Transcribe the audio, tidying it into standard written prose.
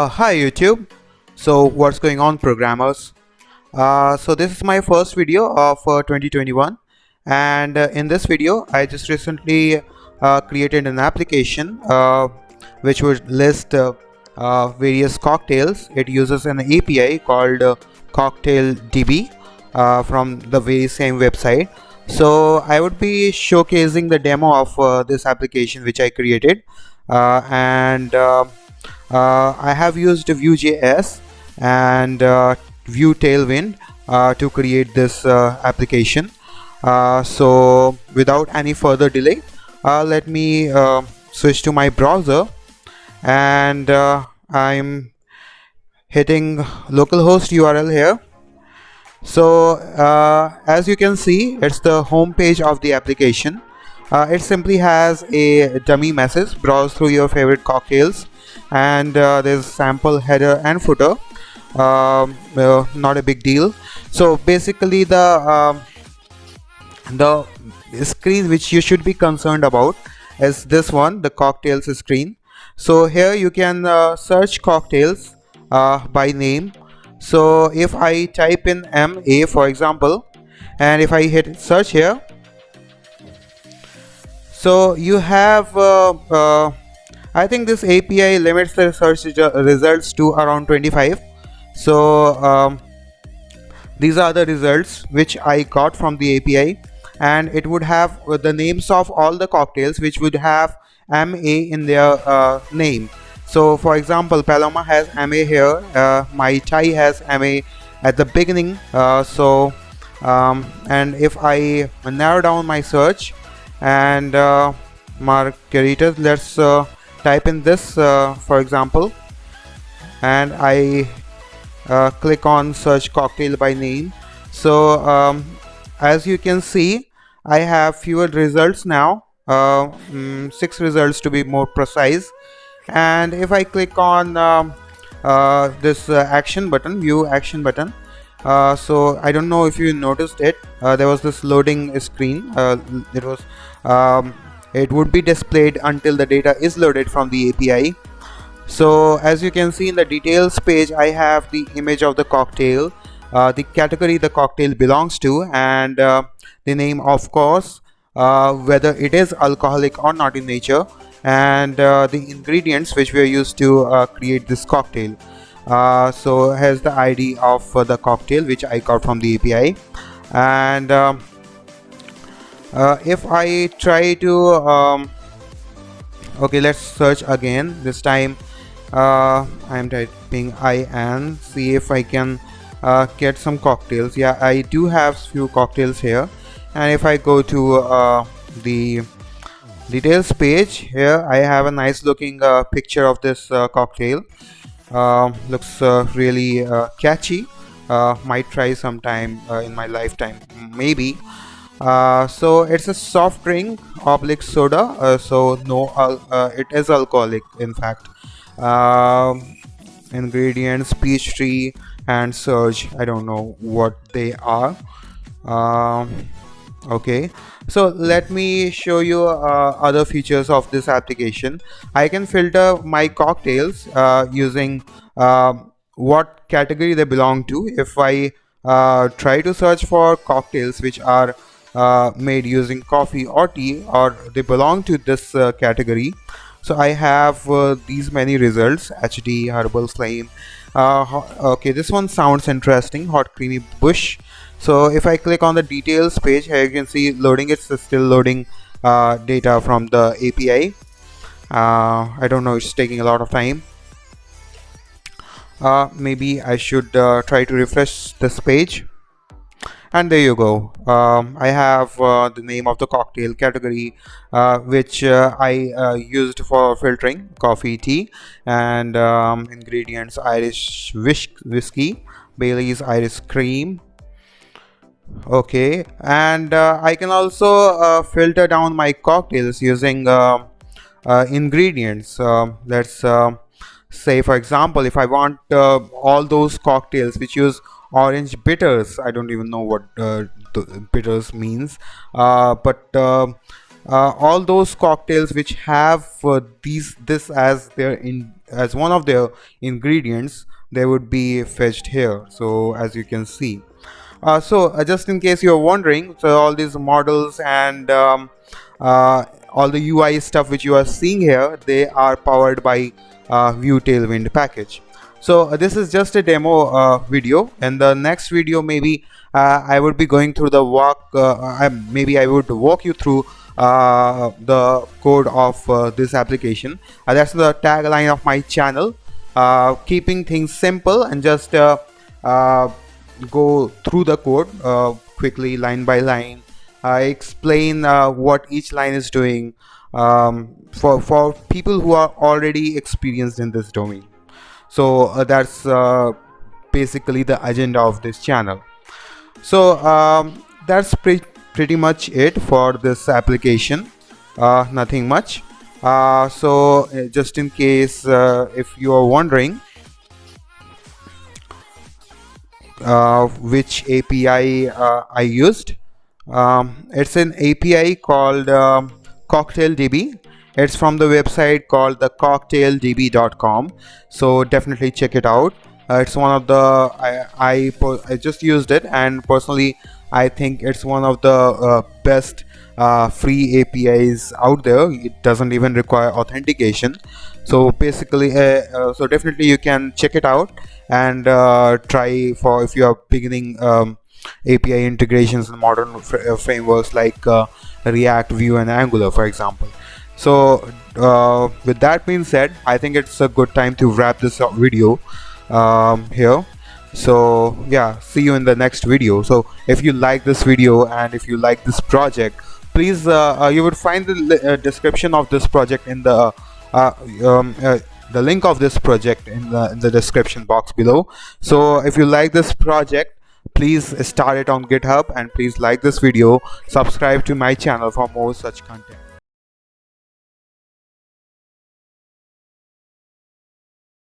Hi YouTube. So what's going on, programmers? So this is my first video of 2021, and in this video I just recently created an application which would list various cocktails. It uses an API called cocktaildb from the very same website. So I would be showcasing the demo of this application which I created, and I have used Vue.js and Vue Tailwind to create this application. So without any further delay, let me switch to my browser, and I'm hitting localhost URL here. So as you can see, it's the home page of the application. It simply has a dummy message: browse through your favorite cocktails, and there's sample header and footer. Not a big deal. So basically the screen which you should be concerned about is this one, the cocktails screen. So here you can search cocktails by name. So if I type in MA, for example, and if I hit search here, so you have I think this API limits the search results to around 25. So these are the results which I got from the API, and it would have the names of all the cocktails which would have MA in their name. So for example, Paloma has MA here, my Thai has MA at the beginning. And if I narrow down my search and margaritas, let's type in this for example, and I click on search cocktail by name. So as you can see, I have fewer results now, 6 results to be more precise. And if I click on this action button, view action button, so I don't know if you noticed it, there was this loading screen. It would be displayed until the data is loaded from the API. So as you can see in the details page, I have the image of the cocktail, the category the cocktail belongs to, and the name, of course, whether it is alcoholic or not in nature, and the ingredients which were used to create this cocktail. So here's the ID of the cocktail which I got from the API. And if I try to okay, let's search again. This time I'm typing IN, see if I can get some cocktails. Yeah, I do have few cocktails here. And if I go to the details page, here I have a nice looking picture of this cocktail. Looks really catchy. Might try sometime in my lifetime, maybe. So it's a soft drink oblique soda, so no it is alcoholic in fact. Ingredients: peach tree and surge. I don't know what they are. Okay, so let me show you other features of this application. I can filter my cocktails using what category they belong to. If I try to search for cocktails which are made using coffee or tea, or they belong to this category, so I have these many results: HD, herbal, flame. Okay, this one sounds interesting: hot creamy bush. So if I click on the details page, here you can see loading. It's still loading data from the API. I don't know, it's taking a lot of time. Maybe I should try to refresh this page. And there you go. I have the name of the cocktail, category which I used for filtering: coffee, tea, and ingredients: Irish whiskey, Bailey's Irish cream. Okay, and I can also filter down my cocktails using ingredients. Let's say, for example, if I want all those cocktails which use orange bitters, I don't even know what bitters means, but all those cocktails which have this as their as one of their ingredients, they would be fetched here. So as you can see, just in case you're wondering, so all these models and all the UI stuff which you are seeing here, they are powered by Vue Tailwind package. So this is just a demo video. In the next video, maybe I would be going through the maybe I would walk you through the code of this application. That's the tagline of my channel, keeping things simple and just go through the code quickly, line by line. I explain what each line is doing for people who are already experienced in this domain. So that's basically the agenda of this channel. So that's pretty much it for this application. Nothing much. Just in case if you are wondering which API I used, it's an API called cocktaildb. It's from the website called the cocktaildb.com. So definitely check it out. It's one of the I just used it, and personally I think it's one of the best free APIs out there. It doesn't even require authentication. So basically so definitely you can check it out and try for if you are beginning API integrations in modern frameworks like React, Vue and Angular, for example. So with that being said, I think it's a good time to wrap this video here. So yeah, see you in the next video. So if you like this video and if you like this project, please you would find the description of this project in the link of this project in the description box below. So if you like this project, please start it on GitHub, and please like this video, subscribe to my channel for more such content.